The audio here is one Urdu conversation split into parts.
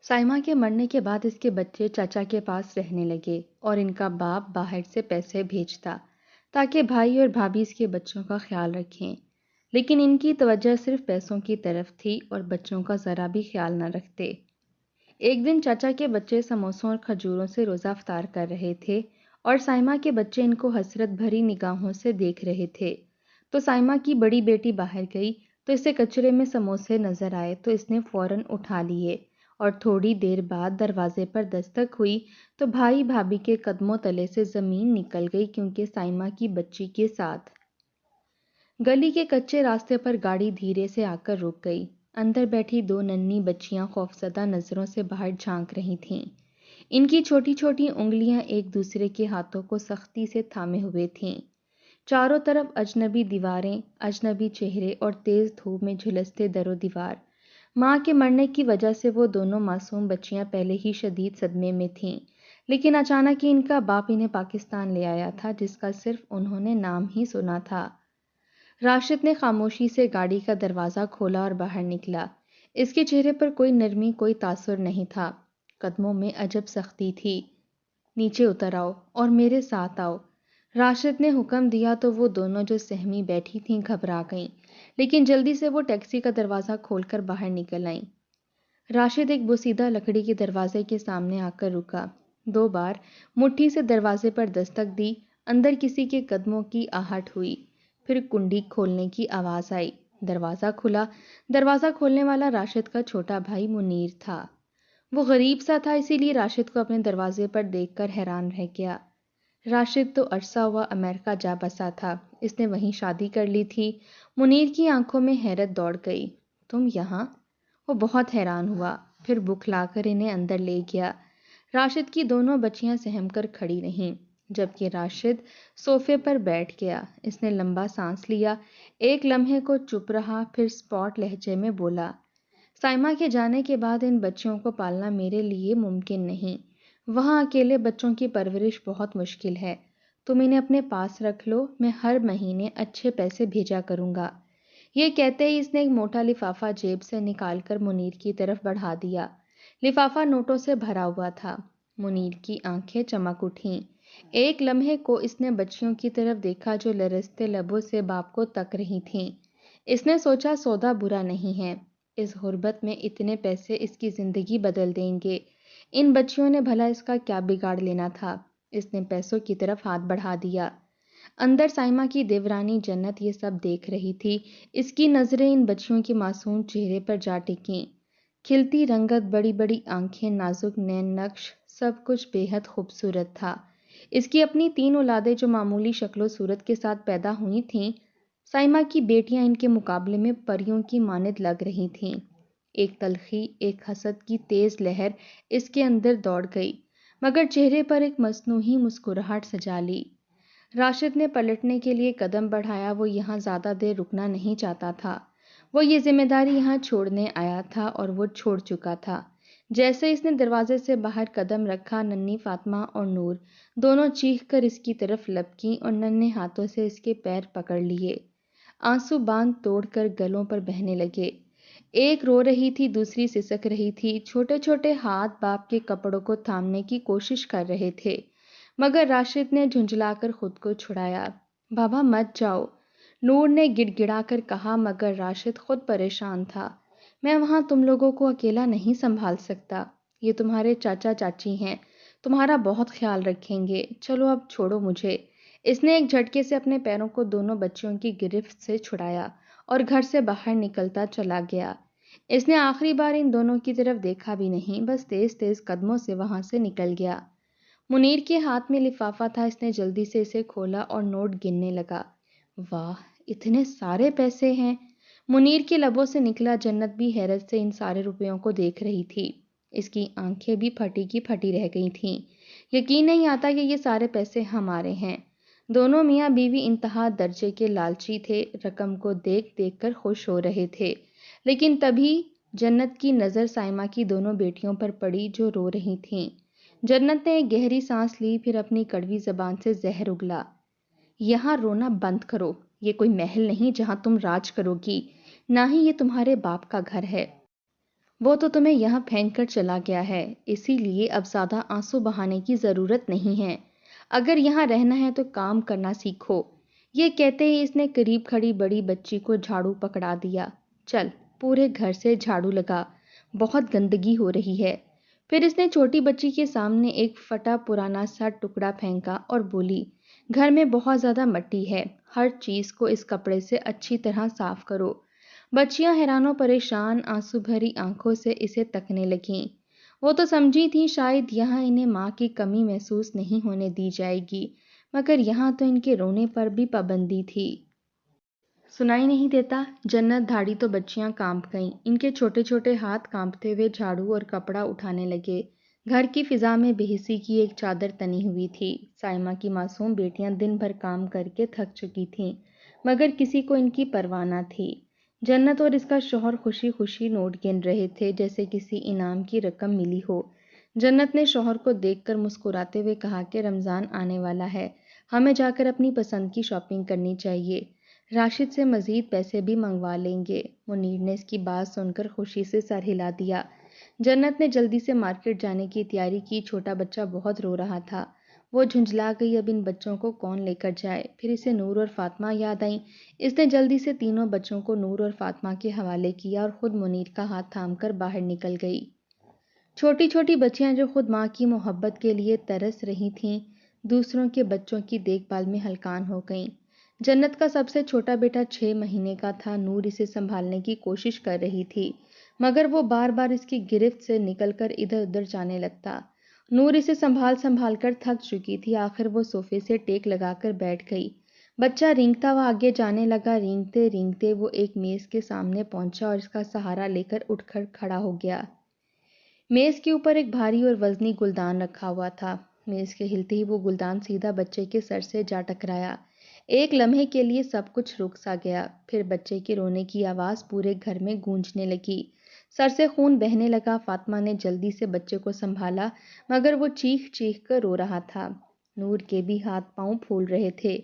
سائمہ کے مرنے کے بعد اس کے بچے چاچا کے پاس رہنے لگے اور ان کا باپ باہر سے پیسے بھیجتا تاکہ بھائی اور بھابھی اس کے بچوں کا خیال رکھیں، لیکن ان کی توجہ صرف پیسوں کی طرف تھی اور بچوں کا ذرا بھی خیال نہ رکھتے۔ ایک دن چاچا کے بچے سموسوں اور کھجوروں سے روزہ افطار کر رہے تھے اور سائمہ کے بچے ان کو حسرت بھری نگاہوں سے دیکھ رہے تھے۔ تو سائمہ کی بڑی بیٹی باہر گئی تو اسے کچرے میں سموسے نظر آئے تو اس نے فوراً اٹھا لیے، اور تھوڑی دیر بعد دروازے پر دستک ہوئی تو بھائی بھابھی کے قدموں تلے سے زمین نکل گئی، کیونکہ سائمہ کی بچی کے ساتھ گلی کے کچے راستے پر گاڑی دھیرے سے آ کر رک گئی۔ اندر بیٹھی دو ننھی بچیاں خوفزدہ نظروں سے باہر جھانک رہی تھیں۔ ان کی چھوٹی چھوٹی انگلیاں ایک دوسرے کے ہاتھوں کو سختی سے تھامے ہوئے تھیں۔ چاروں طرف اجنبی دیواریں، اجنبی چہرے اور تیز دھوپ میں جھلستے در و دیوار۔ ماں کے مرنے کی وجہ سے وہ دونوں معصوم بچیاں پہلے ہی شدید صدمے میں تھیں، لیکن اچانک ہی ان کا باپ انہیں پاکستان لے آیا تھا، جس کا صرف انہوں نے نام ہی سنا تھا۔ راشد نے خاموشی سے گاڑی کا دروازہ کھولا اور باہر نکلا۔ اس کے چہرے پر کوئی نرمی، کوئی تاثر نہیں تھا، قدموں میں عجب سختی تھی۔ نیچے اتر آؤ اور میرے ساتھ آؤ، راشد نے حکم دیا تو وہ دونوں جو سہمی بیٹھی تھیں گھبرا گئیں، لیکن جلدی سے وہ ٹیکسی کا دروازہ کھول کر باہر نکل آئیں۔ راشد ایک بوسیدہ لکڑی کے دروازے کے سامنے آ کر رکا، 2 بار مٹھی سے دروازے پر دستک دی، اندر کسی کے قدموں کی آہٹ ہوئی، پھر کنڈی کھولنے کی آواز آئی، دروازہ کھلا۔ دروازہ کھولنے والا راشد کا چھوٹا بھائی منیر تھا۔ وہ غریب سا تھا، اسی لیے راشد کو اپنے دروازے پر دیکھ کر حیران رہ گیا۔ راشد تو عرصہ ہوا امریکہ جا بسا تھا، اس نے وہیں شادی کر لی تھی۔ منیر کی آنکھوں میں حیرت دوڑ گئی۔ تم یہاں؟ وہ بہت حیران ہوا، پھر بکھلا کر انہیں اندر لے گیا۔ راشد کی دونوں بچیاں سہم کر کھڑی رہیں، جبکہ راشد صوفے پر بیٹھ گیا۔ اس نے لمبا سانس لیا، ایک لمحے کو چپ رہا، پھر اسپاٹ لہجے میں بولا، سائمہ کے جانے کے بعد ان بچیوں کو پالنا میرے لیے ممکن نہیں۔ وہاں اکیلے بچوں کی پرورش بہت مشکل ہے، تم انہیں اپنے پاس رکھ لو، میں ہر مہینے اچھے پیسے بھیجا کروں گا۔ یہ کہتے ہی اس نے ایک موٹا لفافہ جیب سے نکال کر منیر کی طرف بڑھا دیا۔ لفافہ نوٹوں سے بھرا ہوا تھا۔ منیر کی آنکھیں چمک اٹھیں۔ ایک لمحے کو اس نے بچیوں کی طرف دیکھا جو لرزتے لبوں سے باپ کو تک رہی تھیں۔ اس نے سوچا سودا برا نہیں ہے، اس غربت میں اتنے پیسے اس کی زندگی بدل دیں گے۔ ان بچیوں نے بھلا اس کا کیا بگاڑ لینا تھا؟ اس نے پیسوں کی طرف ہاتھ بڑھا دیا۔ اندر سائمہ کی دیورانی جنت یہ سب دیکھ رہی تھی۔ اس کی نظریں ان بچیوں کے معصوم چہرے پر جا ٹکیں۔ کھلتی رنگت، بڑی بڑی آنکھیں، نازک نین نقش، سب کچھ بے حد خوبصورت تھا۔ اس کی اپنی 3 اولادیں جو معمولی شکل و صورت کے ساتھ پیدا ہوئی تھیں، سائمہ کی بیٹیاں ان کے مقابلے میں پریوں کی مانند لگ رہی تھیں۔ ایک تلخی، ایک حسد کی تیز لہر اس کے اندر دوڑ گئی، مگر چہرے پر ایک مصنوعی مسکراہٹ سجا لی۔ راشد نے پلٹنے کے لیے قدم بڑھایا، وہ یہاں زیادہ دیر رکنا نہیں چاہتا تھا۔ وہ یہ ذمہ داری یہاں چھوڑنے آیا تھا اور وہ چھوڑ چکا تھا۔ جیسے اس نے دروازے سے باہر قدم رکھا، ننھی فاطمہ اور نور دونوں چیخ کر اس کی طرف لپکیں اور ننھے ہاتھوں سے اس کے پیر پکڑ لیے۔ آنسو باندھ توڑ کر گلوں پر بہنے لگے۔ ایک رو رہی تھی، دوسری سسک رہی تھی۔ چھوٹے چھوٹے ہاتھ باپ کے کپڑوں کو تھامنے کی کوشش کر رہے تھے، مگر راشد نے جھنجھلا کر خود کو چھڑایا۔ بابا مت جاؤ، نور نے گڑ گڑا کر کہا، مگر راشد خود پریشان تھا۔ میں وہاں تم لوگوں کو اکیلا نہیں سنبھال سکتا، یہ تمہارے چاچا چاچی ہیں، تمہارا بہت خیال رکھیں گے، چلو اب چھوڑو مجھے۔ اس نے ایک جھٹکے سے اپنے پیروں کو دونوں بچیوں کی گرفت سے چھڑایا اور گھر سے باہر نکلتا چلا گیا۔ اس نے آخری بار ان دونوں کی طرف دیکھا بھی نہیں، بس تیز تیز قدموں سے وہاں سے نکل گیا۔ منیر کے ہاتھ میں لفافہ تھا، اس نے جلدی سے اسے کھولا اور نوٹ گننے لگا۔ واہ، اتنے سارے پیسے ہیں! منیر کے لبوں سے نکلا۔ جنت بھی حیرت سے ان سارے روپیوں کو دیکھ رہی تھی۔ اس کی آنکھیں بھی پھٹی کی پھٹی رہ گئی تھیں۔ یقین نہیں آتا کہ یہ سارے پیسے ہمارے ہیں۔ دونوں میاں بیوی انتہا درجے کے لالچی تھے، رقم کو دیکھ دیکھ کر خوش ہو رہے تھے، لیکن تبھی جنت کی نظر سائمہ کی دونوں بیٹیوں پر پڑی جو رو رہی تھیں۔ جنت نے ایک گہری سانس لی، پھر اپنی کڑوی زبان سے زہر اگلا۔ یہاں رونا بند کرو، یہ کوئی محل نہیں جہاں تم راج کرو گی، نہ ہی یہ تمہارے باپ کا گھر ہے۔ وہ تو تمہیں یہاں پھینک کر چلا گیا ہے، اسی لیے اب زیادہ آنسو بہانے کی ضرورت نہیں ہے۔ اگر یہاں رہنا ہے تو کام کرنا سیکھو۔ یہ کہتے ہی اس نے قریب کھڑی بڑی بچی کو جھاڑو پکڑا دیا۔ چل پورے گھر سے جھاڑو لگا، بہت گندگی ہو رہی ہے۔ پھر اس نے چھوٹی بچی کے سامنے ایک پھٹا پرانا سا ٹکڑا پھینکا اور بولی، گھر میں بہت زیادہ مٹی ہے، ہر چیز کو اس کپڑے سے اچھی طرح صاف کرو۔ بچیاں حیران و پریشان آنسو بھری آنکھوں سے اسے تکنے لگیں۔ وہ تو سمجھی تھی شاید یہاں انہیں ماں کی کمی محسوس نہیں ہونے دی جائے گی، مگر یہاں تو ان کے رونے پر بھی پابندی تھی۔ سنائی نہیں دیتا؟ جنت دھاڑی تو بچیاں کانپ گئیں۔ ان کے چھوٹے چھوٹے ہاتھ کانپتے ہوئے جھاڑو اور کپڑا اٹھانے لگے۔ گھر کی فضا میں بے حسی کی ایک چادر تنی ہوئی تھی۔ سائمہ کی معصوم بیٹیاں دن بھر کام کر کے تھک چکی تھیں، مگر کسی کو ان کی پرواہ نہ تھی۔ جنت اور اس کا شوہر خوشی خوشی نوٹ گن رہے تھے جیسے کسی انعام کی رقم ملی ہو۔ جنت نے شوہر کو دیکھ کر مسکراتے ہوئے کہا کہ رمضان آنے والا ہے، ہمیں جا کر اپنی پسند کی شاپنگ کرنی چاہیے، راشد سے مزید پیسے بھی منگوا لیں گے۔ منیر نے اس کی بات سن کر خوشی سے سر ہلا دیا۔ جنت نے جلدی سے مارکیٹ جانے کی تیاری کی۔ چھوٹا بچہ بہت رو رہا تھا، وہ جھنجھلا گئی، اب ان بچوں کو کون لے کر جائے؟ پھر اسے نور اور فاطمہ یاد آئیں۔ اس نے جلدی سے تینوں بچوں کو نور اور فاطمہ کے حوالے کیا اور خود منیر کا ہاتھ تھام کر باہر نکل گئی۔ چھوٹی چھوٹی بچیاں جو خود ماں کی محبت کے لیے ترس رہی تھیں، دوسروں کے بچوں کی دیکھ بھال میں ہلکان ہو گئیں۔ جنت کا سب سے چھوٹا بیٹا 6 مہینے کا تھا۔ نور اسے سنبھالنے کی کوشش کر رہی تھی، مگر وہ بار بار اس کی گرفت سے نکل کر ادھر ادھر جانے لگتا۔ نور اسے سنبھال کر تھک چکی تھی، آخر وہ صوفے سے ٹیک لگا کر بیٹھ گئی۔ بچہ رینگتا ہوا آگے جانے لگا، رینگتے رینگتے وہ ایک میز کے سامنے پہنچا اور اس کا سہارا لے کر اٹھ کر کھڑا ہو گیا۔ میز کے اوپر ایک بھاری اور وزنی گلدان رکھا ہوا تھا۔ میز کے ہلتے ہی وہ گلدان سیدھا بچے کے سر سے جا ٹکرایا۔ ایک لمحے کے لیے سب کچھ رک سا گیا، پھر بچے کے رونے کی آواز پورے گھر میں گونجنے لگی، سر سے خون بہنے لگا۔ فاطمہ نے جلدی سے بچے کو سنبھالا، مگر وہ چیخ چیخ کر رو رہا تھا۔ نور کے بھی ہاتھ پاؤں پھول رہے تھے۔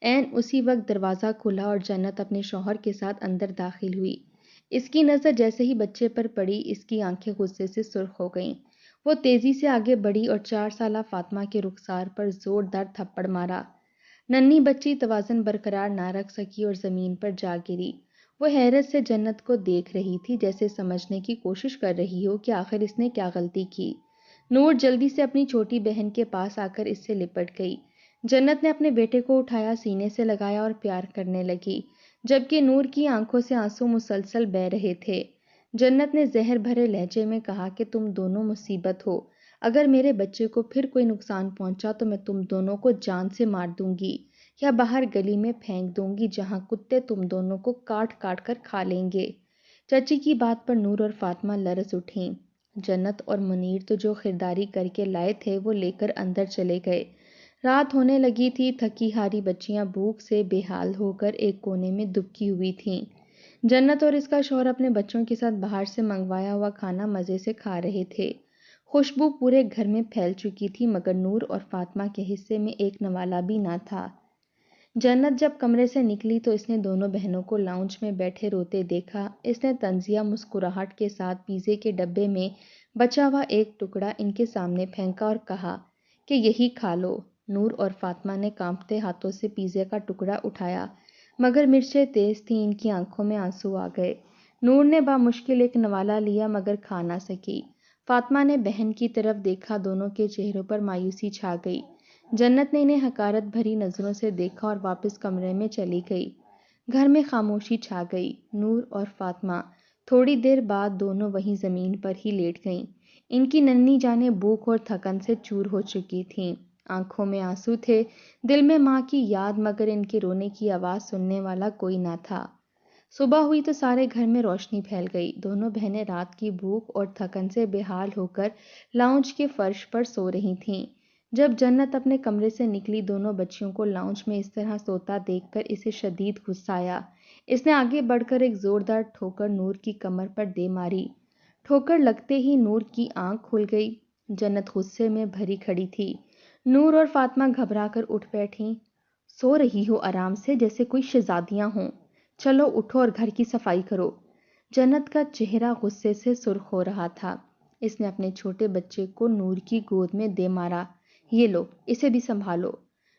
عین اسی وقت دروازہ کھلا اور جنت اپنے شوہر کے ساتھ اندر داخل ہوئی۔ اس کی نظر جیسے ہی بچے پر پڑی، اس کی آنکھیں غصے سے سرخ ہو گئیں۔ وہ تیزی سے آگے بڑھی اور 4 سالہ فاطمہ کے رخسار پر زوردار تھپڑ مارا۔ ننھی بچی توازن برقرار نہ رکھ سکی اور زمین پر جا گری۔ وہ حیرت سے جنت کو دیکھ رہی تھی، جیسے سمجھنے کی کوشش کر رہی ہو کہ آخر اس نے کیا غلطی کی۔ نور جلدی سے اپنی چھوٹی بہن کے پاس آ کر اس سے لپٹ گئی۔ جنت نے اپنے بیٹے کو اٹھایا، سینے سے لگایا اور پیار کرنے لگی، جبکہ نور کی آنکھوں سے آنسو مسلسل بہہ رہے تھے۔ جنت نے زہر بھرے لہجے میں کہا کہ تم دونوں مصیبت ہو، اگر میرے بچے کو پھر کوئی نقصان پہنچا تو میں تم دونوں کو جان سے مار دوں گی یا باہر گلی میں پھینک دوں گی، جہاں کتے تم دونوں کو کاٹ کاٹ کر کھا لیں گے۔ چچی کی بات پر نور اور فاطمہ لرز اٹھیں۔ جنت اور منیر تو جو خریداری کر کے لائے تھے وہ لے کر اندر چلے گئے۔ رات ہونے لگی تھی، تھکی ہاری بچیاں بھوک سے بے حال ہو کر ایک کونے میں دبکی ہوئی تھیں۔ جنت اور اس کا شوہر اپنے بچوں کے ساتھ باہر سے منگوایا ہوا کھانا مزے سے کھا رہے تھے۔ خوشبو پورے گھر میں پھیل چکی تھی، مگر نور اور فاطمہ کے حصے میں ایک نوالا بھی نہ تھا۔ جنت جب کمرے سے نکلی تو اس نے دونوں بہنوں کو لاؤنج میں بیٹھے روتے دیکھا۔ اس نے طنزیہ مسکراہٹ کے ساتھ پیزے کے ڈبے میں بچا ہوا ایک ٹکڑا ان کے سامنے پھینکا اور کہا کہ یہی کھا لو۔ نور اور فاطمہ نے کانپتے ہاتھوں سے پیزے کا ٹکڑا اٹھایا، مگر مرچیں تیز تھیں، ان کی آنکھوں میں آنسو آ گئے۔ نور نے بامشکل ایک نوالا لیا مگر کھا نہ سکی۔ فاطمہ نے بہن کی طرف دیکھا، دونوں کے چہروں پر مایوسی چھا گئی۔ جنت نے انہیں حقارت بھری نظروں سے دیکھا اور واپس کمرے میں چلی گئی۔ گھر میں خاموشی چھا گئی۔ نور اور فاطمہ تھوڑی دیر بعد دونوں وہیں زمین پر ہی لیٹ گئیں۔ ان کی ننھی جانیں بھوک اور تھکن سے چور ہو چکی تھیں، آنکھوں میں آنسو تھے، دل میں ماں کی یاد، مگر ان کے رونے کی آواز سننے والا کوئی نہ تھا۔ صبح ہوئی تو سارے گھر میں روشنی پھیل گئی۔ دونوں بہنیں رات کی بھوک اور تھکن سے بے حال ہو کر لاؤنج کے فرش پر سو رہی تھیں۔ جب جنت اپنے کمرے سے نکلی، دونوں بچیوں کو لاؤنج میں اس طرح سوتا دیکھ کر اسے شدید غصہ آیا۔ اس نے آگے بڑھ کر ایک زوردار ٹھوکر نور کی کمر پر دے ماری۔ ٹھوکر لگتے ہی نور کی آنکھ کھل گئی۔ جنت غصے میں بھری کھڑی تھی۔ نور اور فاطمہ گھبرا کر اٹھ بیٹھیں۔ سو رہی ہو آرام سے جیسے کوئی شہزادیاں ہوں، چلو اٹھو اور گھر کی صفائی کرو۔ جنت کا چہرہ غصے سے سرخ ہو رہا تھا۔ اس نے اپنے چھوٹے بچے کو نور کی گود میں دے مارا۔ یہ لو، اسے بھی سنبھالو۔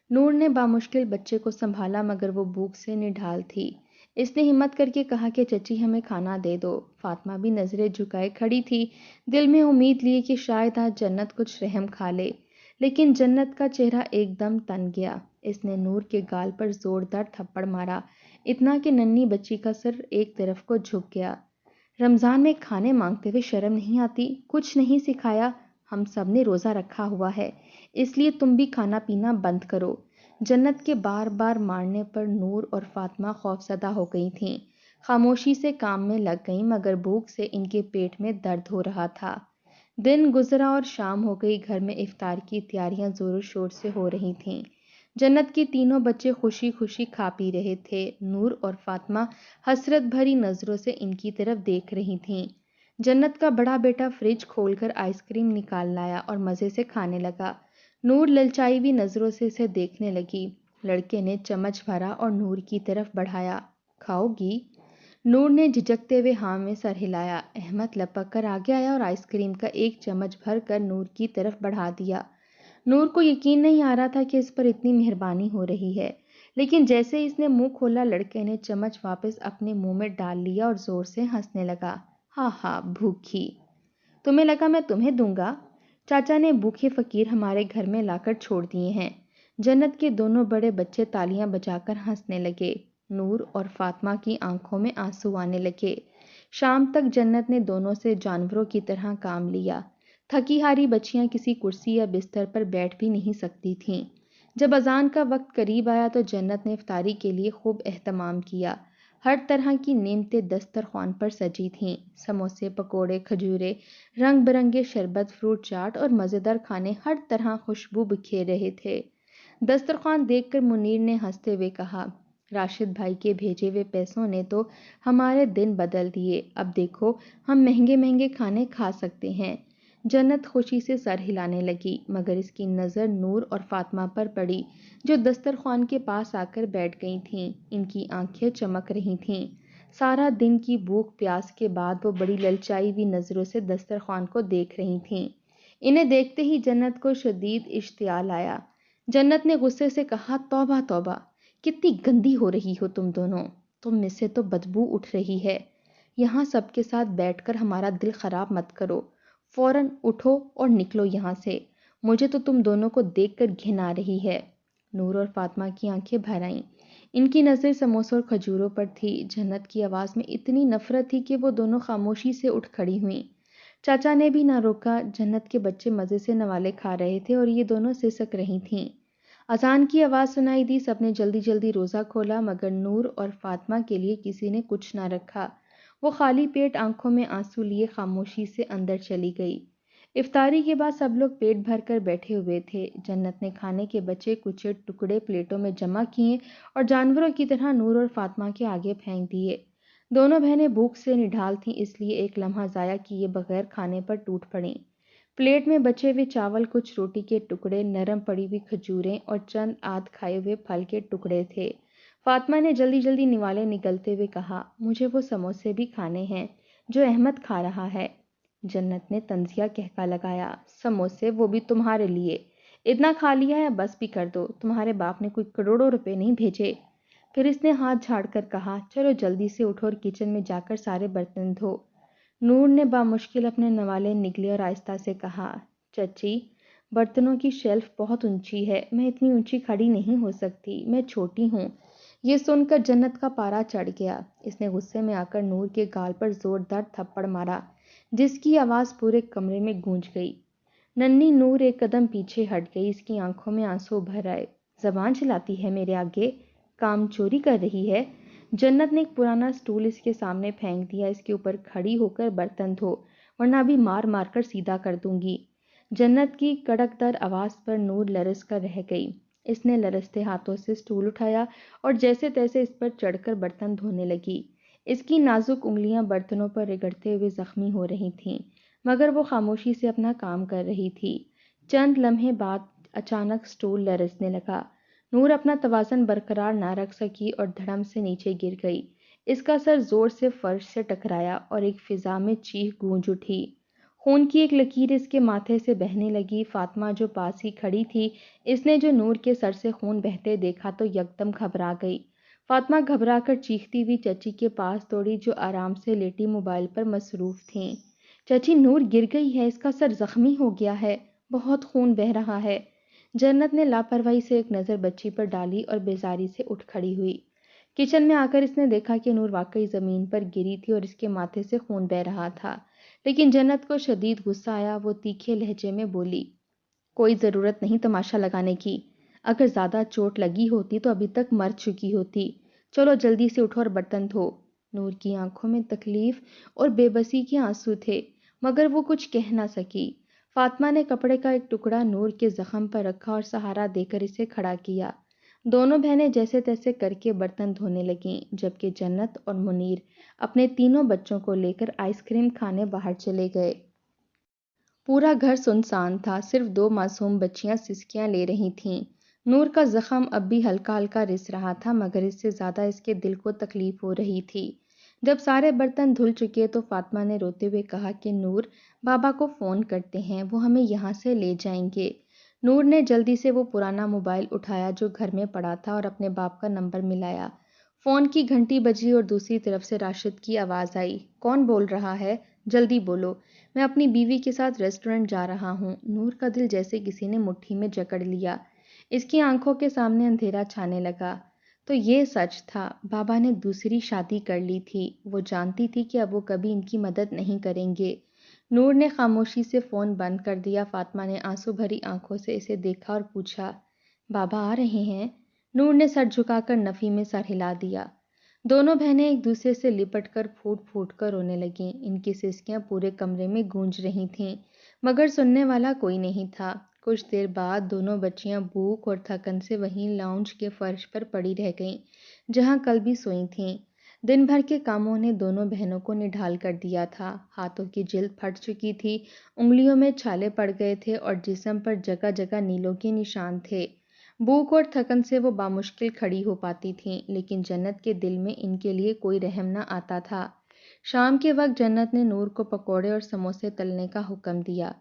نور نے بامشکل بچے کو سنبھالا مگر وہ بھوک سے نڈھال تھی۔ اس نے ہمت کر کے کہا کہ چچی ہمیں کھانا دے دو۔ فاطمہ بھی نظریں جھکائے کھڑی تھی، دل میں امید لیے کہ شاید آج جنت کچھ رحم کھا لے، لیکن جنت کا چہرہ ایک دم تن گیا۔ اس نے نور کے گال پر زوردار تھپڑ مارا، اتنا کہ ننھی بچی کا سر ایک طرف کو جھک گیا۔ رمضان میں کھانے مانگتے ہوئے شرم نہیں آتی؟ کچھ نہیں سکھایا؟ ہم سب نے روزہ رکھا ہوا ہے، اس لیے تم بھی کھانا پینا بند کرو۔ جنت کے بار بار مارنے پر نور اور فاطمہ خوفزدہ ہو گئی تھیں۔ خاموشی سے کام میں لگ گئیں مگر بھوک سے ان کے پیٹ میں درد ہو رہا تھا۔ دن گزرا اور شام ہو گئی۔ گھر میں افطار کی تیاریاں زور و شور سے ہو رہی تھیں۔ جنت کے تینوں بچے خوشی خوشی کھا پی رہے تھے۔ نور اور فاطمہ حسرت بھری نظروں سے ان کی طرف دیکھ رہی تھیں۔ جنت کا بڑا بیٹا فریج کھول کر آئس کریم نکال لایا اور مزے سے کھانے لگا۔ نور للچائی ہوئی نظروں سے اسے دیکھنے لگی۔ لڑکے نے چمچ بھرا اور نور کی طرف بڑھایا۔ کھاؤ گی؟ نور نے جھجکتے ہوئے ہاں میں سر ہلایا۔ احمد لپک کر آگے آیا اور آئس کریم کا ایک چمچ بھر کر نور کی طرف بڑھا دیا۔ نور کو یقین نہیں آ رہا تھا کہ اس پر اتنی مہربانی ہو رہی ہے، لیکن جیسے ہی اس نے منہ کھولا لڑکے نے چمچ واپس اپنے منہ میں ڈال لیا اور زور سے ہنسنے لگا۔ ہاں ہاں بھوکھی، تمہیں لگا میں تمہیں دوں گا؟ چاچا نے بھوکے فقیر ہمارے گھر میں لا کر چھوڑ دیے ہیں۔ جنت کے دونوں بڑے بچے تالیاں بجا کر ہنسنے لگے۔ نور اور فاطمہ کی آنکھوں میں آنسو آنے لگے۔ شام تک جنت نے دونوں سے جانوروں کی طرح کام لیا۔ تھکی ہاری بچیاں کسی کرسی یا بستر پر بیٹھ بھی نہیں سکتی تھیں۔ جب اذان کا وقت قریب آیا تو جنت نے افطاری کے لیے خوب اہتمام کیا۔ ہر طرح کی نعمتیں دسترخوان پر سجی تھیں۔ سموسے، پکوڑے، کھجورے، رنگ برنگے شربت، فروٹ چاٹ اور مزیدار کھانے ہر طرح خوشبو بکھیر رہے تھے۔ دسترخوان دیکھ کر منیر نے ہنستے ہوئے کہا، راشد بھائی کے بھیجے ہوئے پیسوں نے تو ہمارے دن بدل دیے۔ اب دیکھو ہم مہنگے مہنگے کھانے کھا سکتے ہیں۔ جنت خوشی سے سر ہلانے لگی مگر اس کی نظر نور اور فاطمہ پر پڑی جو دسترخوان کے پاس آ کر بیٹھ گئی تھیں۔ ان کی آنکھیں چمک رہی تھیں۔ سارا دن کی بھوک پیاس کے بعد وہ بڑی للچائی ہوئی نظروں سے دسترخوان کو دیکھ رہی تھیں۔ انہیں دیکھتے ہی جنت کو شدید اشتعال آیا۔ جنت نے غصے سے کہا، توبہ توبہ، کتنی گندی ہو رہی ہو تم دونوں، تم میں سے تو بدبو اٹھ رہی ہے۔ یہاں سب کے ساتھ بیٹھ کر ہمارا دل خراب مت کرو، فوراً اٹھو اور نکلو یہاں سے، مجھے تو تم دونوں کو دیکھ کر گھن آ رہی ہے۔ نور اور فاطمہ کی آنکھیں بھر آئیں۔ ان کی نظر سموسوں اور کھجوروں پر تھی۔ جنت کی آواز میں اتنی نفرت تھی کہ وہ دونوں خاموشی سے اٹھ کھڑی ہوئیں۔ چاچا نے بھی نہ روکا۔ جنت کے بچے مزے سے نوالے کھا رہے تھے اور یہ دونوں سسک رہی تھیں۔ اذان کی آواز سنائی دی۔ سب نے جلدی جلدی روزہ کھولا مگر نور اور فاطمہ کے لیے کسی نے کچھ نہ رکھا۔ وہ خالی پیٹ آنکھوں میں آنسو لیے خاموشی سے اندر چلی گئی۔ افطاری کے بعد سب لوگ پیٹ بھر کر بیٹھے ہوئے تھے۔ جنت نے کھانے کے بچے کچے ٹکڑے پلیٹوں میں جمع کیے اور جانوروں کی طرح نور اور فاطمہ کے آگے پھینک دیے۔ دونوں بہنیں بھوک سے نڈھال تھیں اس لیے ایک لمحہ ضائع کیے بغیر کھانے پر ٹوٹ پڑیں۔ پلیٹ میں بچے ہوئے چاول، کچھ روٹی کے ٹکڑے، نرم پڑی ہوئی کھجوریں اور چند آدھ کھائے ہوئے پھل کے ٹکڑے تھے۔ فاطمہ نے جلدی جلدی نوالے نگلتے ہوئے کہا، مجھے وہ سموسے بھی کھانے ہیں جو احمد کھا رہا ہے۔ جنت نے طنزیہ کہکا لگایا، سموسے وہ بھی تمہارے لیے؟ اتنا کھا لیا ہے بس بھی کر دو، تمہارے باپ نے کوئی کروڑوں روپے نہیں بھیجے۔ پھر اس نے ہاتھ جھاڑ کر کہا، چلو جلدی سے اٹھو اور کچن میں جا کر سارے برتن دھو۔ نور نے بامشکل اپنے نوالے نگلے اور آہستہ سے کہا، چچی برتنوں کی شیلف بہت اونچی ہے، میں اتنی اونچی کھڑی نہیں ہو سکتی، میں چھوٹی ہوں۔ یہ سن کر جنت کا پارا چڑھ گیا۔ اس نے غصے میں آ کر نور کے گال پر زوردار تھپڑ مارا جس کی آواز پورے کمرے میں گونج گئی۔ ننھی نور ایک قدم پیچھے ہٹ گئی، اس کی آنکھوں میں آنسو بھر آئے۔ زبان چلاتی ہے میرے آگے، کام چوری کر رہی ہے؟ جنت نے ایک پرانا سٹول اس کے سامنے پھینک دیا، اس کے اوپر کھڑی ہو کر برتن دھو ورنہ ابھی مار مار کر سیدھا کر دوں گی۔ جنت کی کڑک دار آواز پر نور لرز کر رہ گئی۔ اس نے لرزتے ہاتھوں سے سٹول اٹھایا اور جیسے تیسے اس پر چڑھ کر برتن دھونے لگی۔ اس کی نازک انگلیاں برتنوں پر رگڑتے ہوئے زخمی ہو رہی تھیں مگر وہ خاموشی سے اپنا کام کر رہی تھی۔ چند لمحے بعد اچانک سٹول لرزنے لگا۔ نور اپنا توازن برقرار نہ رکھ سکی اور دھڑم سے نیچے گر گئی۔ اس کا سر زور سے فرش سے ٹکرایا اور ایک فضا میں چیخ گونج اٹھی۔ خون کی ایک لکیر اس کے ماتھے سے بہنے لگی۔ فاطمہ جو پاس ہی کھڑی تھی، اس نے جو نور کے سر سے خون بہتے دیکھا تو یکدم گھبرا گئی۔ فاطمہ گھبرا کر چیختی ہوئی چچی کے پاس دوڑی جو آرام سے لیٹی موبائل پر مصروف تھیں۔ چچی، نور گر گئی ہے، اس کا سر زخمی ہو گیا ہے، بہت خون بہہ رہا ہے۔ جنت نے لاپرواہی سے ایک نظر بچی پر ڈالی اور بیزاری سے اٹھ کھڑی ہوئی۔ کچن میں آ کر اس نے دیکھا کہ نور واقعی زمین پر گری تھی اور اس کے ماتھے سے خون بہہ رہا تھا، لیکن جنت کو شدید غصہ آیا۔ وہ تیکھے لہجے میں بولی، کوئی ضرورت نہیں تماشا لگانے کی، اگر زیادہ چوٹ لگی ہوتی تو ابھی تک مر چکی ہوتی، چلو جلدی سے اٹھو اور برتن دھو۔ نور کی آنکھوں میں تکلیف اور بے بسی کے آنسو تھے، مگر وہ کچھ کہہ نہ سکی۔ فاطمہ نے کپڑے کا ایک ٹکڑا نور کے زخم پر رکھا اور سہارا دے کر اسے کھڑا کیا۔ دونوں بہنیں جیسے تیسے کر کے برتن دھونے لگیں، جبکہ جنت اور منیر اپنے تینوں بچوں کو لے کر آئس کریم کھانے باہر چلے گئے۔ پورا گھر سنسان تھا، صرف 2 معصوم بچیاں سسکیاں لے رہی تھیں۔ نور کا زخم اب بھی ہلکا ہلکا رس رہا تھا، مگر اس سے زیادہ اس کے دل کو تکلیف ہو رہی تھی۔ جب سارے برتن دھل چکے تو فاطمہ نے روتے ہوئے کہا کہ نور، بابا کو فون کرتے ہیں، وہ ہمیں یہاں سے لے جائیں گے۔ نور نے جلدی سے وہ پرانا موبائل اٹھایا جو گھر میں پڑا تھا اور اپنے باپ کا نمبر ملایا۔ فون کی گھنٹی بجی اور دوسری طرف سے راشد کی آواز آئی، کون بول رہا ہے؟ جلدی بولو، میں اپنی بیوی کے ساتھ ریسٹورنٹ جا رہا ہوں۔ نور کا دل جیسے کسی نے مٹھی میں جکڑ لیا، اس کی آنکھوں کے سامنے اندھیرا چھانے لگا۔ تو یہ سچ تھا، بابا نے دوسری شادی کر لی تھی۔ وہ جانتی تھی کہ اب وہ کبھی ان کی مدد نہیں کریں گے۔ نور نے خاموشی سے فون بند کر دیا۔ فاطمہ نے آنسو بھری آنکھوں سے اسے دیکھا اور پوچھا، بابا آ رہے ہیں؟ نور نے سر جھکا کر نفی میں سر ہلا دیا۔ دونوں بہنیں ایک دوسرے سے لپٹ کر پھوٹ پھوٹ کر رونے لگیں۔ ان کی سسکیاں پورے کمرے میں گونج رہی تھیں، مگر سننے والا کوئی نہیں تھا۔ کچھ دیر بعد دونوں بچیاں بھوک اور تھکن سے وہیں لاؤنج کے فرش پر پڑی رہ گئیں جہاں کل بھی سوئی تھیں۔ دن بھر کے کاموں نے دونوں بہنوں کو نڈھال کر دیا تھا۔ ہاتھوں کی جلد پھٹ چکی تھی، انگلیوں میں چھالے پڑ گئے تھے اور جسم پر جگہ جگہ نیلوں کے نشان تھے۔ بھوک اور تھکن سے وہ بامشکل کھڑی ہو پاتی تھیں، لیکن جنت کے دل میں ان کے لیے کوئی رحم نہ آتا تھا۔ شام کے وقت جنت نے نور کو پکوڑے اور سموسے تلنے کا حکم دیا۔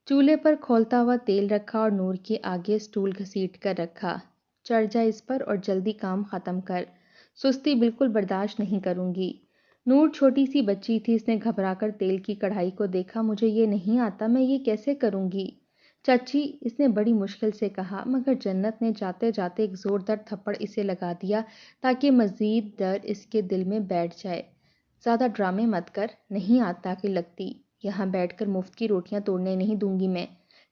چولہے پر کھولتا ہوا تیل رکھا اور نور کے آگے سٹول گھسیٹ کر رکھا، چڑھ جا اس پر اور جلدی کام ختم کر، سستی بالکل برداشت نہیں کروں گی۔ نور چھوٹی سی بچی تھی، اس نے گھبرا کر تیل کی کڑھائی کو دیکھا، مجھے یہ نہیں آتا، میں یہ کیسے کروں گی؟ چچی، اس نے بڑی مشکل سے کہا، مگر جنت نے جاتے جاتے ایک زوردار تھپڑ اسے لگا دیا تاکہ مزید ڈر اس کے دل میں بیٹھ جائے۔ زیادہ ڈرامے مت کر، نہیں آتا کہ لگتی، یہاں بیٹھ کر مفت کی روٹیاں توڑنے نہیں دوں گی میں،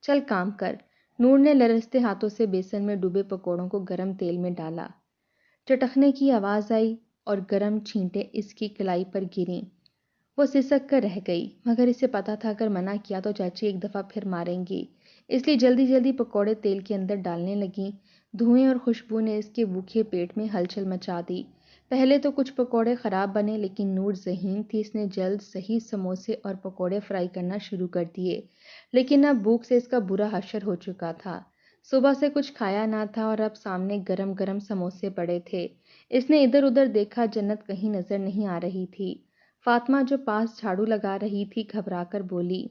چل کام کر۔ نور نے لرزتے ہاتھوں سے بیسن میں ڈوبے پکوڑوں کو گرم تیل میں ڈالا۔ چٹکنے کی آواز آئی اور گرم چھینٹیں اس کی کلائی پر گریں۔ وہ سسک کر رہ گئی، مگر اسے پتا تھا اگر منع کیا تو چاچی ایک دفعہ پھر ماریں گی، اس لیے جلدی جلدی پکوڑے تیل کے اندر ڈالنے لگیں۔ دھوئیں اور خوشبو نے اس کے بھوکے پیٹ میں ہلچل مچا دی۔ پہلے تو کچھ پکوڑے خراب بنے، لیکن نور ذہین تھی، اس نے جلد صحیح سموسے اور پکوڑے فرائی کرنا شروع کر دیے۔ لیکن اب بھوک سے اس کا برا حشر ہو چکا تھا، صبح سے کچھ کھایا نہ تھا اور اب سامنے گرم گرم سموسے پڑے تھے۔ اس نے ادھر ادھر دیکھا، جنت کہیں نظر نہیں آ رہی تھی۔ فاطمہ جو پاس جھاڑو لگا رہی تھی گھبرا کر بولی،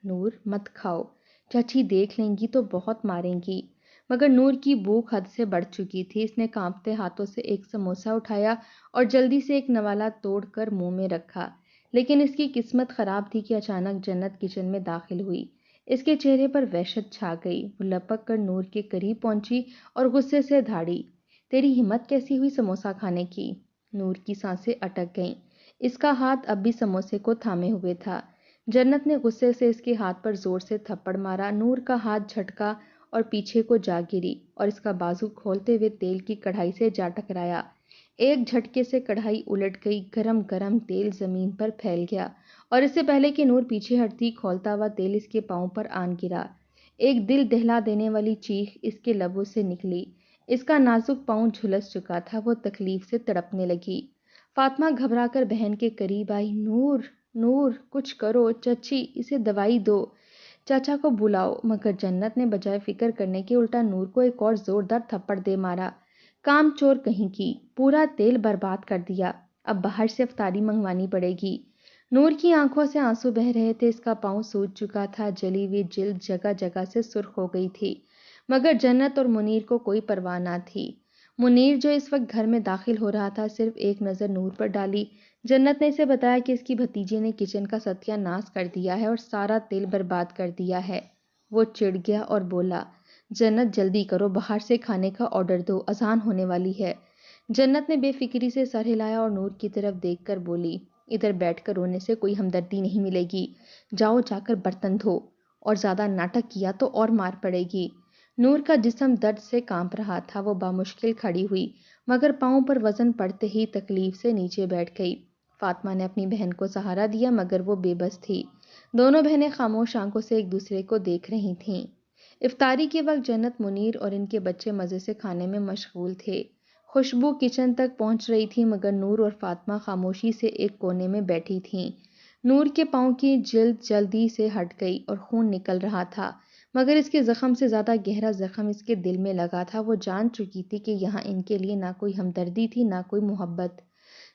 نور مت کھاؤ، چچی دیکھ لیں گی تو بہت ماریں گی۔ مگر نور کی بھوک حد سے بڑھ چکی تھی، اس نے کانپتے ہاتھوں سے ایک سموسہ اٹھایا اور جلدی سے ایک نوالا توڑ کر منہ میں رکھا۔ لیکن اس کی قسمت خراب تھی کہ اچانک جنت کچن میں داخل ہوئی۔ اس کے چہرے پر وحشت چھا گئی، وہ لپک کر نور کے قریب پہنچی اور غصے سے دھاڑی، تیری ہمت کیسی ہوئی سموسہ کھانے کی؟ نور کی سانسیں اٹک گئیں، اس کا ہاتھ اب بھی سموسے کو تھامے ہوئے تھا۔ جنت نے غصے سے اس کے ہاتھ پر زور سے تھپڑ مارا، نور کا ہاتھ جھٹکا اور پیچھے کو جا گری اور اس کا بازو کھولتے ہوئے تیل کی کڑھائی سے جا ٹکرایا۔ ایک جھٹکے سے کڑھائی الٹ گئی، گرم گرم تیل زمین پر پھیل گیا اور اس سے پہلے کہ نور پیچھے ہٹتی، کھولتا ہوا تیل اس کے پاؤں پر آن گرا۔ ایک دل دہلا دینے والی چیخ اس کے لبوں سے نکلی، اس کا نازک پاؤں جھلس چکا تھا، وہ تکلیف سے تڑپنے لگی۔ فاطمہ گھبرا کر بہن کے قریب آئی، نور نور کچھ کرو، چچی اسے دوائی دو، چاچا کو بلاؤ۔ مگر جنت نے بجائے فکر کرنے کے الٹا نور کو ایک اور زوردار تھپڑ دے مارا۔ کام چور کہیں کی، پورا تیل برباد کر دیا۔ اب باہر سے افطاری منگوانی پڑے گی۔ نور کی آنکھوں سے آنسو بہہ رہے تھے، اس کا پاؤں سوج چکا تھا، جلی ہوئی جلد جگہ جگہ سے سرخ ہو گئی تھی، مگر جنت اور منیر کو کوئی پرواہ نہ تھی۔ منیر جو اس وقت گھر میں داخل ہو رہا تھا صرف ایک نظر نور پر ڈالی۔ جنت نے اسے بتایا کہ اس کی بھتیجی نے کچن کا ستیہ ناش کر دیا ہے اور سارا تیل برباد کر دیا ہے۔ وہ چڑ گیا اور بولا، جنت جلدی کرو، باہر سے کھانے کا آرڈر دو، اذان ہونے والی ہے۔ جنت نے بے فکری سے سر ہلایا اور نور کی طرف دیکھ کر بولی، ادھر بیٹھ کر رونے سے کوئی ہمدردی نہیں ملے گی، جاؤ جا کر برتن دھو، اور زیادہ ناٹک کیا تو اور مار پڑے گی۔ نور کا جسم درد سے کانپ رہا تھا، وہ بامشکل کھڑی ہوئی، مگر پاؤں پر وزن پڑتے ہی تکلیف سے نیچے بیٹھ گئی۔ فاطمہ نے اپنی بہن کو سہارا دیا مگر وہ بے بس تھی۔ دونوں بہنیں خاموش آنکھوں سے ایک دوسرے کو دیکھ رہی تھیں۔ افطاری کے وقت جنت، منیر اور ان کے بچے مزے سے کھانے میں مشغول تھے۔ خوشبو کچن تک پہنچ رہی تھی مگر نور اور فاطمہ خاموشی سے ایک کونے میں بیٹھی تھیں۔ نور کے پاؤں کی جلد جلدی سے ہٹ گئی اور خون نکل رہا تھا، مگر اس کے زخم سے زیادہ گہرا زخم اس کے دل میں لگا تھا۔ وہ جان چکی تھی کہ یہاں ان کے لیے نہ کوئی ہمدردی تھی نہ کوئی محبت۔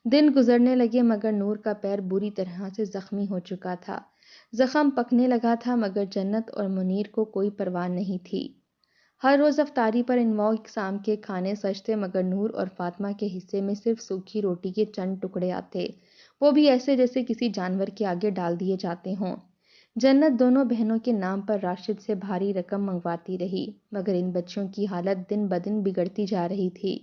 دن گزرنے لگے مگر نور کا پیر بری طرح سے زخمی ہو چکا تھا، زخم پکنے لگا تھا، مگر جنت اور منیر کو کوئی پرواہ نہیں تھی۔ ہر روز افطاری پر انواع اقسام کے کھانے سجتے مگر نور اور فاطمہ کے حصے میں صرف سوکھی روٹی کے چند ٹکڑے آتے، وہ بھی ایسے جیسے کسی جانور کے آگے ڈال دیے جاتے ہوں۔ جنت دونوں بہنوں کے نام پر راشد سے بھاری رقم منگواتی رہی، مگر ان بچوں کی حالت دن بدن بگڑتی جا رہی تھی۔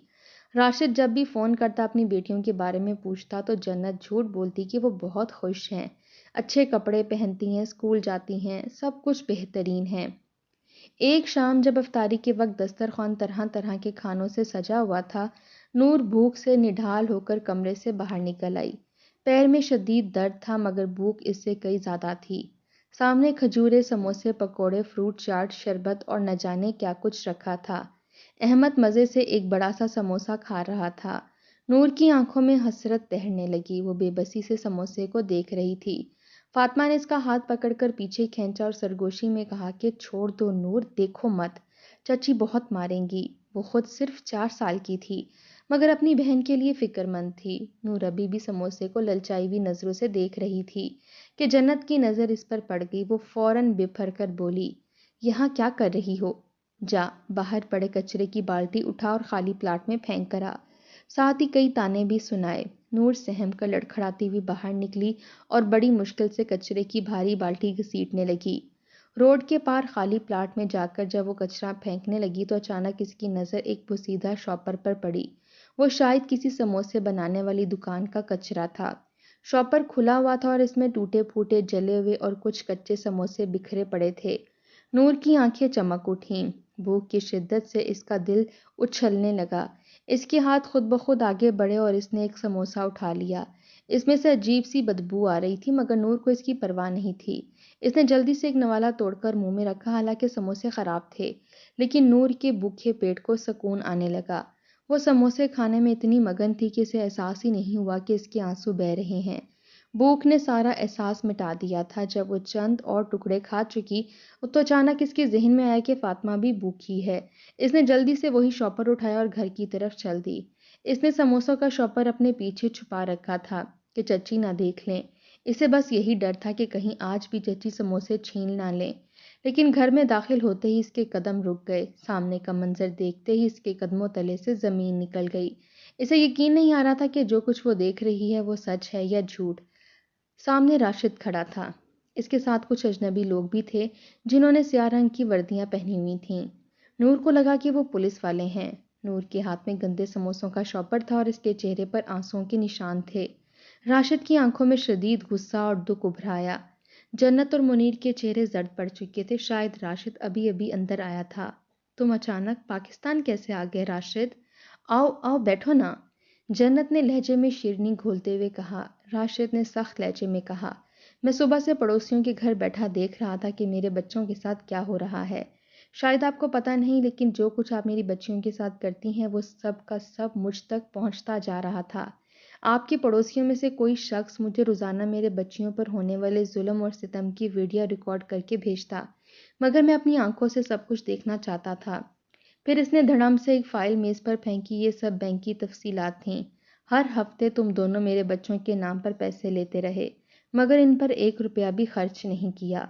راشد جب بھی فون کرتا اپنی بیٹیوں کے بارے میں پوچھتا تو جنت جھوٹ بولتی کہ وہ بہت خوش ہیں، اچھے کپڑے پہنتی ہیں، اسکول جاتی ہیں، سب کچھ بہترین ہے۔ ایک شام جب افطاری کے وقت دسترخوان طرح طرح کے کھانوں سے سجا ہوا تھا، نور بھوک سے نڈھال ہو کر کمرے سے باہر نکل آئی۔ پیر میں شدید درد تھا مگر بھوک اس سے کئی زیادہ تھی۔ سامنے کھجورے، سموسے، پکوڑے، فروٹ چاٹ، شربت اور نہ جانے کیا کچھ رکھا تھا۔ احمد مزے سے ایک بڑا سا سموسہ کھا رہا تھا۔ نور کی آنکھوں میں حسرت تہرنے لگی، وہ بے بسی سے سموسے کو دیکھ رہی تھی۔ فاطمہ نے اس کا ہاتھ پکڑ کر پیچھے کھینچا اور سرگوشی میں کہا کہ چھوڑ دو نور، دیکھو مت، چچی بہت ماریں گی۔ وہ خود صرف 4 سال کی تھی مگر اپنی بہن کے لیے فکر مند تھی۔ نور ابھی بھی سموسے کو للچائی ہوئی نظروں سے دیکھ رہی تھی کہ جنت کی نظر اس پر پڑ گئی۔ وہ فوراً بپھر کر بولی، یہاں کیا کر رہی ہو؟ جا باہر پڑے کچرے کی بالٹی اٹھا اور خالی پلاٹ میں پھینک کر آ۔ ساتھ ہی کئی تانے بھی سنائے۔ نور سہم کر لڑکھڑاتی ہوئی باہر نکلی اور بڑی مشکل سے کچرے کی بھاری بالٹی گھسیٹنے لگی۔ روڈ کے پار خالی پلاٹ میں جا کر جب وہ کچرا پھینکنے لگی تو اچانک اس کی نظر ایک پوسیدہ شاپر پر پڑی۔ وہ شاید کسی سموسے بنانے والی دکان کا کچرا تھا۔ شاپر کھلا ہوا تھا اور اس میں ٹوٹے پھوٹے، جلے ہوئے اور کچھ کچے سموسے بکھرے پڑے تھے۔ نور کی آنکھیں چمک اٹھیں، بھوک کی شدت سے اس کا دل اچھلنے لگا۔ اس کے ہاتھ خود بخود آگے بڑھے اور اس نے ایک سموسہ اٹھا لیا۔ اس میں سے عجیب سی بدبو آ رہی تھی مگر نور کو اس کی پرواہ نہیں تھی۔ اس نے جلدی سے ایک نوالا توڑ کر منہ میں رکھا، حالانکہ سموسے خراب تھے، لیکن نور کے بھوکے پیٹ کو سکون آنے لگا۔ وہ سموسے کھانے میں اتنی مگن تھی کہ اسے احساس ہی نہیں ہوا کہ اس کے آنسو بہہ رہے ہیں۔ بھوک نے سارا احساس مٹا دیا تھا۔ جب وہ چند اور ٹکڑے کھا چکی تو اچانک اس کے ذہن میں آیا کہ فاطمہ بھی بھوکی ہے۔ اس نے جلدی سے وہی شاپر اٹھایا اور گھر کی طرف چل دی۔ اس نے سموسوں کا شاپر اپنے پیچھے چھپا رکھا تھا کہ چچی نہ دیکھ لیں۔ اسے بس یہی ڈر تھا کہ کہیں آج بھی چچی سموسے چھین نہ لیں۔ لیکن گھر میں داخل ہوتے ہی اس کے قدم رک گئے۔ سامنے کا منظر دیکھتے ہی اس کے قدموں تلے سے زمین نکل گئی۔ اسے یقین نہیں آ رہا تھا کہ جو کچھ وہ دیکھ رہی ہے وہ سچ ہے یا جھوٹ۔ سامنے راشد کھڑا تھا، اس کے ساتھ کچھ اجنبی لوگ بھی تھے جنہوں نے سیاہ رنگ کی وردیاں پہنی ہوئی تھیں۔ نور کو لگا کہ وہ پولیس والے ہیں۔ نور کے ہاتھ میں گندے سموسوں کا شاپر تھا اور اس کے چہرے پر آنسوؤں کے نشان تھے۔ راشد کی آنکھوں میں شدید غصہ اور دکھ ابھر آیا۔ جنت اور منیر کے چہرے زرد پڑ چکے تھے، شاید راشد ابھی ابھی اندر آیا تھا۔ تم اچانک پاکستان کیسے آ گئے راشد؟ آؤ آؤ بیٹھو نا، جنت نے لہجے میں شیرنی گھولتے ہوئے کہا۔ راشد نے سخت لہجے میں کہا، میں صبح سے پڑوسیوں کے گھر بیٹھا دیکھ رہا تھا کہ میرے بچوں کے ساتھ کیا ہو رہا ہے۔ شاید آپ کو پتہ نہیں لیکن جو کچھ آپ میری بچیوں کے ساتھ کرتی ہیں وہ سب کا سب مجھ تک پہنچتا جا رہا تھا۔ آپ کے پڑوسیوں میں سے کوئی شخص مجھے روزانہ میرے بچیوں پر ہونے والے ظلم اور ستم کی ویڈیو ریکارڈ کر کے بھیجتا، مگر میں اپنی آنکھوں سے سب کچھ دیکھنا چاہتا تھا۔ پھر اس نے دھڑم سے ایک فائل میز پر پھینکی۔ یہ سب بینک کی تفصیلات تھیں۔ ہر ہفتے تم دونوں میرے بچوں کے نام پر پیسے لیتے رہے، مگر ان پر 1 روپیہ بھی خرچ نہیں کیا۔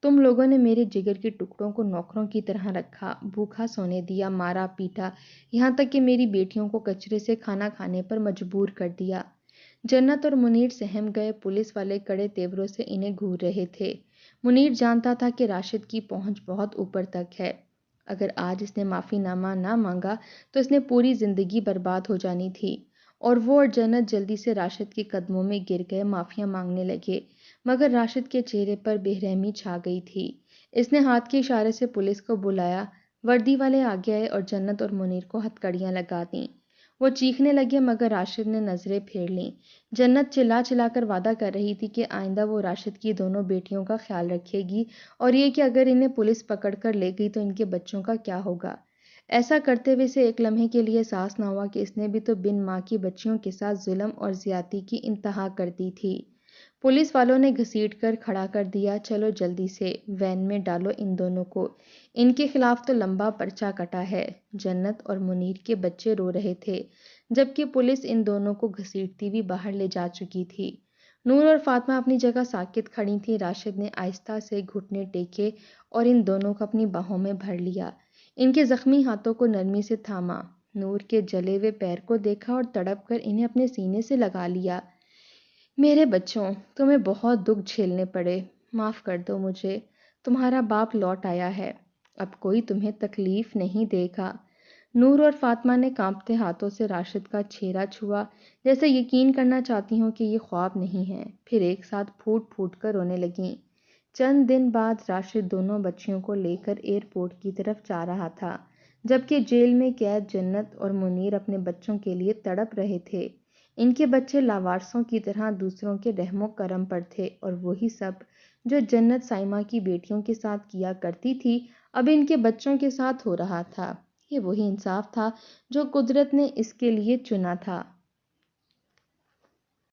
تم لوگوں نے میرے جگر کے ٹکڑوں کو نوکروں کی طرح رکھا، بھوکا سونے دیا، مارا پیٹا، یہاں تک کہ میری بیٹیوں کو کچرے سے کھانا کھانے پر مجبور کر دیا۔ جنت اور منیر سہم گئے۔ پولیس والے کڑے تیوروں سے انہیں گھور رہے تھے۔ منیر جانتا تھا کہ راشد کی پہنچ بہت اوپر تک ہے۔ اگر آج اس نے معافی نامہ نہ مانگا تو اس نے پوری زندگی برباد ہو جانی تھی۔ اور وہ اور جنت جلدی سے راشد کے قدموں میں گر گئے، معافیاں مانگنے لگے، مگر راشد کے چہرے پر بے رحمی چھا گئی تھی۔ اس نے ہاتھ کے اشارے سے پولیس کو بلایا۔ وردی والے آگے آئے اور جنت اور منیر کو ہتھکڑیاں لگا دیں۔ وہ چیخنے لگے مگر راشد نے نظریں پھیر لیں۔ جنت چلا چلا کر وعدہ کر رہی تھی کہ آئندہ وہ راشد کی دونوں بیٹیوں کا خیال رکھے گی، اور یہ کہ اگر انہیں پولیس پکڑ کر لے گئی تو ان کے بچوں کا کیا ہوگا۔ ایسا کرتے ہوئے اسے ایک لمحے کے لیے احساس نہ ہوا کہ اس نے بھی تو بن ماں کی بچیوں کے ساتھ ظلم اور زیادتی کی انتہا کر دی تھی۔ پولیس والوں نے گھسیٹ کر کھڑا کر دیا۔ چلو جلدی سے وین میں ڈالو ان دونوں کو، ان کے خلاف تو لمبا پرچہ کٹا ہے۔ جنت اور منیر کے بچے رو رہے تھے، جبکہ پولیس ان دونوں کو گھسیٹتی ہوئی باہر لے جا چکی تھی۔ نور اور فاطمہ اپنی جگہ ساکت کھڑی تھیں۔ راشد نے آہستہ سے گھٹنے ٹیکے اور ان دونوں کو اپنی باہوں میں بھر لیا، ان کے زخمی ہاتھوں کو نرمی سے تھاما، نور کے جلے ہوئے پیر کو دیکھا اور تڑپ کر انہیں اپنے سینے سے لگا لیا۔ میرے بچوں، تمہیں بہت دکھ جھیلنے پڑے، معاف کر دو مجھے، تمہارا باپ لوٹ آیا ہے، اب کوئی تمہیں تکلیف نہیں دے گا۔ نور اور فاطمہ نے کانپتے ہاتھوں سے راشد کا چہرہ چھوا، جیسے یقین کرنا چاہتی ہوں کہ یہ خواب نہیں ہے، پھر ایک ساتھ پھوٹ پھوٹ کر رونے لگیں۔ چند دن بعد راشد دونوں بچیوں کو لے کر ایئرپورٹ کی طرف جا رہا تھا، جبکہ جیل میں قید جنت اور منیر اپنے بچوں کے لیے تڑپ رہے تھے۔ ان کے بچے لاوارثوں کی طرح دوسروں کے رحم و کرم پر تھے، اور وہی سب جو جنت سائمہ کی بیٹیوں کے ساتھ کیا کرتی تھی اب ان کے بچوں کے ساتھ ہو رہا تھا۔ یہ وہی انصاف تھا جو قدرت نے اس کے لیے چنا تھا۔